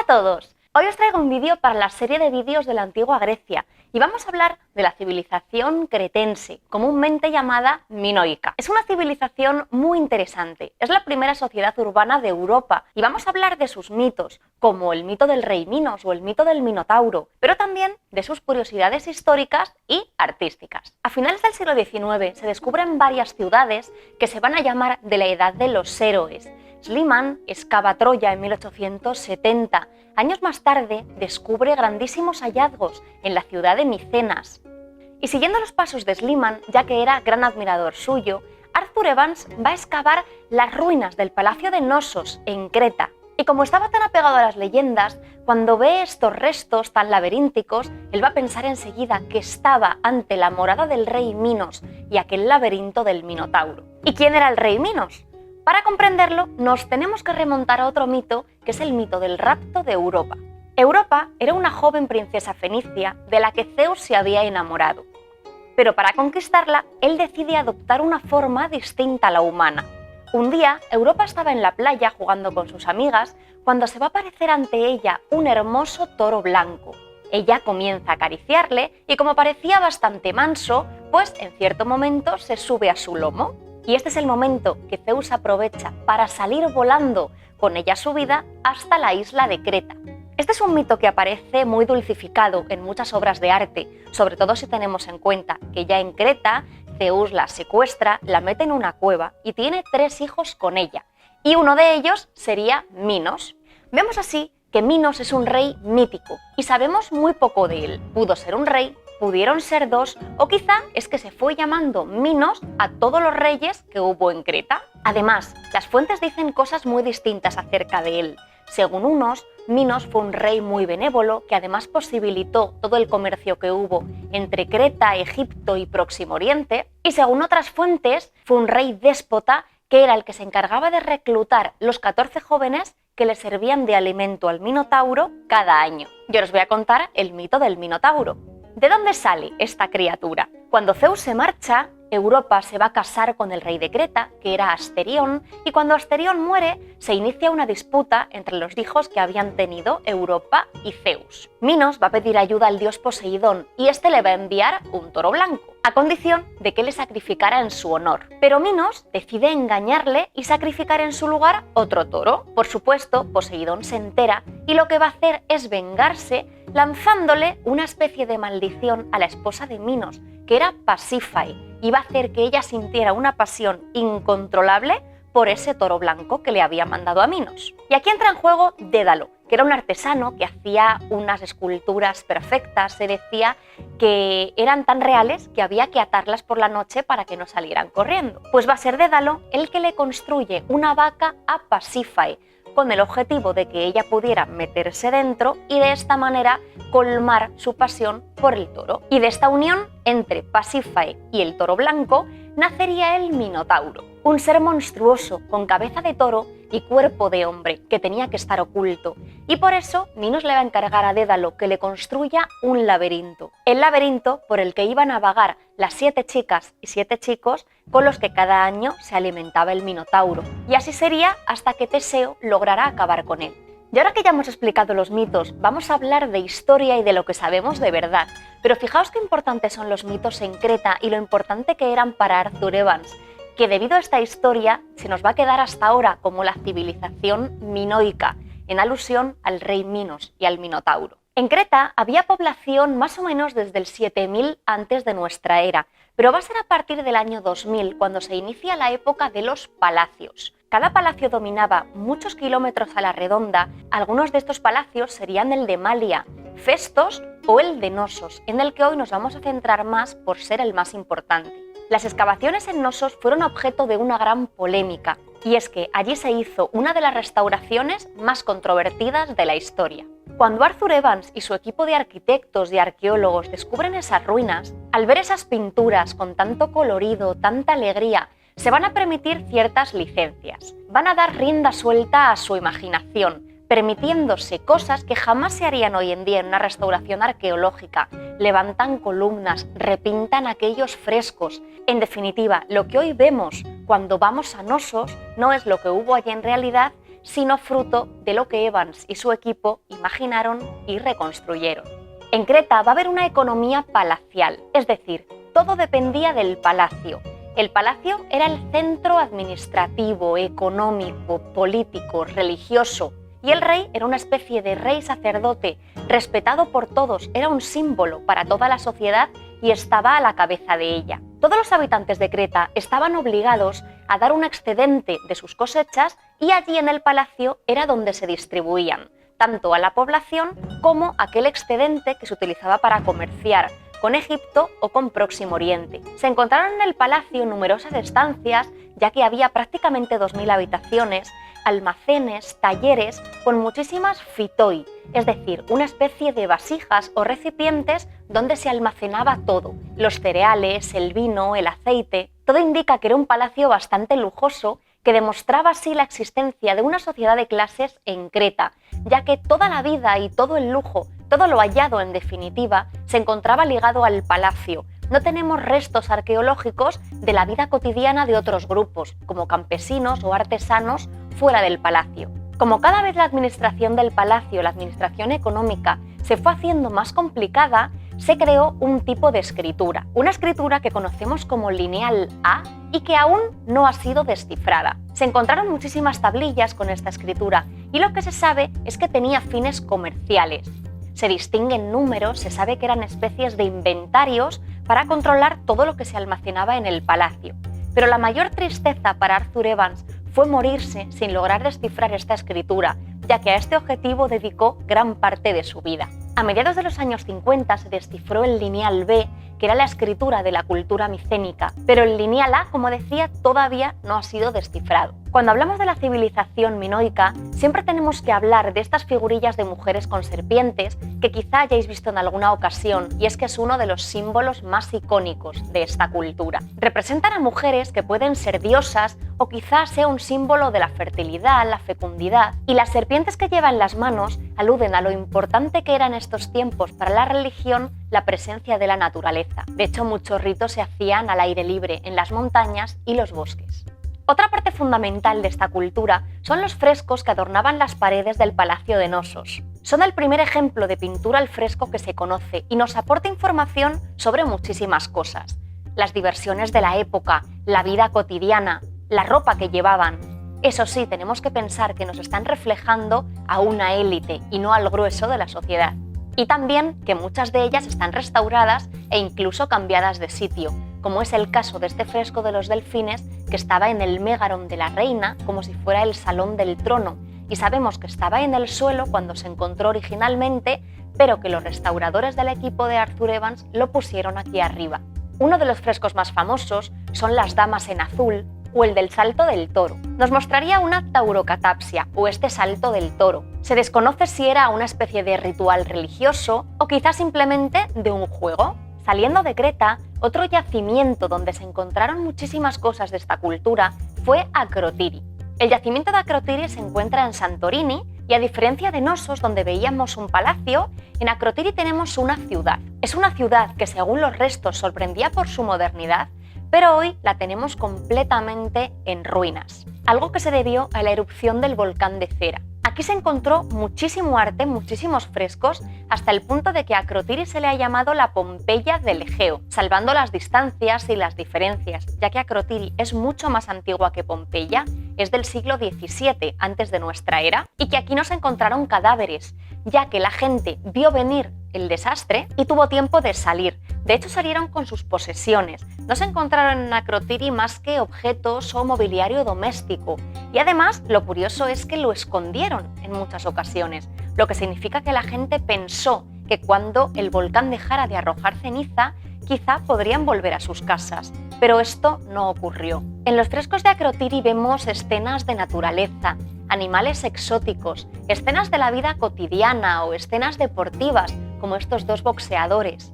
todos, hoy os traigo un vídeo para la serie de vídeos de la antigua Grecia y vamos a hablar de la civilización cretense, comúnmente llamada minoica. Es una civilización muy interesante, es la primera sociedad urbana de Europa y vamos a hablar de sus mitos, como el mito del rey Minos o el mito del Minotauro, pero también de sus curiosidades históricas y artísticas. A finales del siglo XIX se descubren varias ciudades que se van a llamar de la edad de los héroes. Schliemann excava Troya en 1870. Años más tarde descubre grandísimos hallazgos en la ciudad de Micenas. Y siguiendo los pasos de Schliemann, ya que era gran admirador suyo, Arthur Evans va a excavar las ruinas del palacio de Knossos en Creta. Y como estaba tan apegado a las leyendas, cuando ve estos restos tan laberínticos, él va a pensar enseguida que estaba ante la morada del rey Minos y aquel laberinto del Minotauro. ¿Y quién era el rey Minos? Para comprenderlo, nos tenemos que remontar a otro mito, que es el mito del rapto de Europa. Europa era una joven princesa fenicia de la que Zeus se había enamorado. Pero para conquistarla, él decide adoptar una forma distinta a la humana. Un día, Europa estaba en la playa jugando con sus amigas cuando se va a aparecer ante ella un hermoso toro blanco. Ella comienza a acariciarle y como parecía bastante manso, pues en cierto momento se sube a su lomo. Y este es el momento que Zeus aprovecha para salir volando con ella subida hasta la isla de Creta. Este es un mito que aparece muy dulcificado en muchas obras de arte, sobre todo si tenemos en cuenta que ya en Creta Zeus la secuestra, la mete en una cueva y tiene 3 hijos con ella, y uno de ellos sería Minos. Vemos así que Minos es un rey mítico y sabemos muy poco de él. Pudo ser un rey, pudieron ser 2, o quizá es que se fue llamando Minos a todos los reyes que hubo en Creta. Además, las fuentes dicen cosas muy distintas acerca de él. Según unos, Minos fue un rey muy benévolo que además posibilitó todo el comercio que hubo entre Creta, Egipto y Próximo Oriente, y según otras fuentes, fue un rey déspota que era el que se encargaba de reclutar los 14 jóvenes que le servían de alimento al Minotauro cada año. Yo os voy a contar el mito del Minotauro. ¿De dónde sale esta criatura? Cuando Zeus se marcha, Europa se va a casar con el rey de Creta, que era Asterión, y cuando Asterión muere, se inicia una disputa entre los hijos que habían tenido Europa y Zeus. Minos va a pedir ayuda al dios Poseidón y este le va a enviar un toro blanco, a condición de que le sacrificara en su honor. Pero Minos decide engañarle y sacrificar en su lugar otro toro. Por supuesto, Poseidón se entera y lo que va a hacer es vengarse lanzándole una especie de maldición a la esposa de Minos, que era Pasífae, y va a hacer que ella sintiera una pasión incontrolable por ese toro blanco que le había mandado a Minos. Y aquí entra en juego Dédalo, que era un artesano que hacía unas esculturas perfectas. Se decía que eran tan reales que había que atarlas por la noche para que no salieran corriendo. Pues va a ser Dédalo el que le construye una vaca a Pasífae, con el objetivo de que ella pudiera meterse dentro y de esta manera colmar su pasión por el toro. Y de esta unión entre Pasífae y el toro blanco nacería el Minotauro, un ser monstruoso con cabeza de toro y cuerpo de hombre que tenía que estar oculto. Y por eso Minos le va a encargar a Dédalo que le construya un laberinto. El laberinto por el que iban a vagar las 7 chicas y 7 chicos con los que cada año se alimentaba el Minotauro. Y así sería hasta que Teseo lograra acabar con él. Y ahora que ya hemos explicado los mitos, vamos a hablar de historia y de lo que sabemos de verdad. Pero fijaos qué importantes son los mitos en Creta y lo importante que eran para Arthur Evans, que debido a esta historia se nos va a quedar hasta ahora como la civilización minoica, en alusión al rey Minos y al Minotauro. En Creta había población más o menos desde el 7000 antes de nuestra era, pero va a ser a partir del año 2000 cuando se inicia la época de los palacios. Cada palacio dominaba muchos kilómetros a la redonda. Algunos de estos palacios serían el de Malia, Festos o el de Knossos, en el que hoy nos vamos a centrar más por ser el más importante. Las excavaciones en Knossos fueron objeto de una gran polémica, y es que allí se hizo una de las restauraciones más controvertidas de la historia. Cuando Arthur Evans y su equipo de arquitectos y arqueólogos descubren esas ruinas, al ver esas pinturas con tanto colorido, tanta alegría, se van a permitir ciertas licencias. Van a dar rienda suelta a su imaginación, permitiéndose cosas que jamás se harían hoy en día en una restauración arqueológica. Levantan columnas, repintan aquellos frescos. En definitiva, lo que hoy vemos cuando vamos a Knossos no es lo que hubo allí en realidad, sino fruto de lo que Evans y su equipo imaginaron y reconstruyeron. En Creta va a haber una economía palacial, es decir, todo dependía del palacio. El palacio era el centro administrativo, económico, político, religioso, y el rey era una especie de rey sacerdote, respetado por todos, era un símbolo para toda la sociedad y estaba a la cabeza de ella. Todos los habitantes de Creta estaban obligados a dar un excedente de sus cosechas y allí en el palacio era donde se distribuían, tanto a la población como aquel excedente que se utilizaba para comerciar con Egipto o con Próximo Oriente. Se encontraron en el palacio numerosas estancias, ya que había prácticamente 2000 habitaciones, almacenes, talleres con muchísimas phytoi, es decir, una especie de vasijas o recipientes donde se almacenaba todo, los cereales, el vino, el aceite. Todo indica que era un palacio bastante lujoso que demostraba así la existencia de una sociedad de clases en Creta, ya que toda la vida y todo el lujo, todo lo hallado en definitiva, se encontraba ligado al palacio. No tenemos restos arqueológicos de la vida cotidiana de otros grupos, como campesinos o artesanos fuera del palacio. Como cada vez la administración del palacio, la administración económica, se fue haciendo más complicada, se creó un tipo de escritura, una escritura que conocemos como lineal A y que aún no ha sido descifrada. Se encontraron muchísimas tablillas con esta escritura y lo que se sabe es que tenía fines comerciales. Se distinguen números, se sabe que eran especies de inventarios para controlar todo lo que se almacenaba en el palacio. Pero la mayor tristeza para Arthur Evans fue morirse sin lograr descifrar esta escritura, ya que a este objetivo dedicó gran parte de su vida. A mediados de los años 50 se descifró el lineal B, que era la escritura de la cultura micénica, pero el lineal A, como decía, todavía no ha sido descifrado. Cuando hablamos de la civilización minoica, siempre tenemos que hablar de estas figurillas de mujeres con serpientes que quizá hayáis visto en alguna ocasión, y es que es uno de los símbolos más icónicos de esta cultura. Representan a mujeres que pueden ser diosas o quizá sea un símbolo de la fertilidad, la fecundidad, y las serpientes que lleva en las manos aluden a lo importante que era en estos tiempos para la religión la presencia de la naturaleza. De hecho, muchos ritos se hacían al aire libre, en las montañas y los bosques. Otra parte fundamental de esta cultura son los frescos que adornaban las paredes del Palacio de Nosos. Son el primer ejemplo de pintura al fresco que se conoce y nos aporta información sobre muchísimas cosas. Las diversiones de la época, la vida cotidiana, la ropa que llevaban. Eso sí, tenemos que pensar que nos están reflejando a una élite y no al grueso de la sociedad. Y también que muchas de ellas están restauradas e incluso cambiadas de sitio, como es el caso de este fresco de los delfines que estaba en el Mégaron de la reina, como si fuera el salón del trono, y sabemos que estaba en el suelo cuando se encontró originalmente, pero que los restauradores del equipo de Arthur Evans lo pusieron aquí arriba. Uno de los frescos más famosos son las damas en azul o el del salto del toro. Nos mostraría una taurocatapsia o este salto del toro. Se desconoce si era una especie de ritual religioso o quizás simplemente de un juego. Saliendo de Creta, otro yacimiento donde se encontraron muchísimas cosas de esta cultura fue Akrotiri. El yacimiento de Akrotiri se encuentra en Santorini y a diferencia de Nosos, donde veíamos un palacio, en Akrotiri tenemos una ciudad. Es una ciudad que según los restos sorprendía por su modernidad, pero hoy la tenemos completamente en ruinas, algo que se debió a la erupción del volcán de cera. Aquí se encontró muchísimo arte, muchísimos frescos, hasta el punto de que a Akrotiri se le ha llamado la Pompeya del Egeo, salvando las distancias y las diferencias, ya que Akrotiri es mucho más antigua que Pompeya, es del siglo XVII antes de nuestra era, y que aquí no se encontraron cadáveres, ya que la gente vio venir el desastre y tuvo tiempo de salir. De hecho, salieron con sus posesiones. No se encontraron en Akrotiri más que objetos o mobiliario doméstico. Y además, lo curioso es que lo escondieron en muchas ocasiones, lo que significa que la gente pensó que cuando el volcán dejara de arrojar ceniza, quizá podrían volver a sus casas. Pero esto no ocurrió. En los frescos de Akrotiri vemos escenas de naturaleza, animales exóticos, escenas de la vida cotidiana o escenas deportivas, como estos dos boxeadores.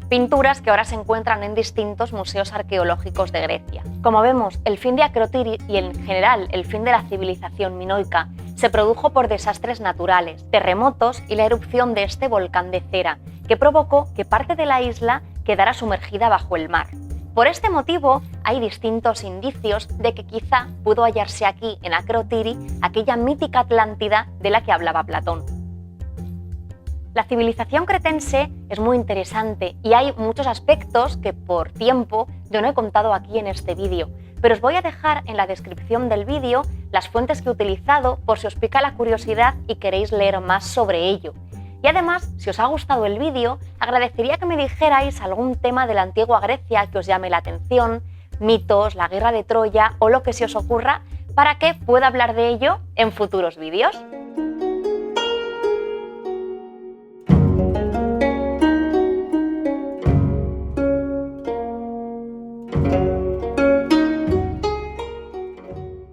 Pinturas que ahora se encuentran en distintos museos arqueológicos de Grecia. Como vemos, el fin de Akrotiri y en general el fin de la civilización minoica se produjo por desastres naturales, terremotos y la erupción de este volcán de cera, que provocó que parte de la isla quedara sumergida bajo el mar. Por este motivo, hay distintos indicios de que quizá pudo hallarse aquí, en Akrotiri, aquella mítica Atlántida de la que hablaba Platón. La civilización cretense es muy interesante y hay muchos aspectos que por tiempo yo no he contado aquí en este vídeo, pero os voy a dejar en la descripción del vídeo las fuentes que he utilizado por si os pica la curiosidad y queréis leer más sobre ello. Y además, si os ha gustado el vídeo, agradecería que me dijerais algún tema de la antigua Grecia que os llame la atención, mitos, la guerra de Troya o lo que se os ocurra, para que pueda hablar de ello en futuros vídeos.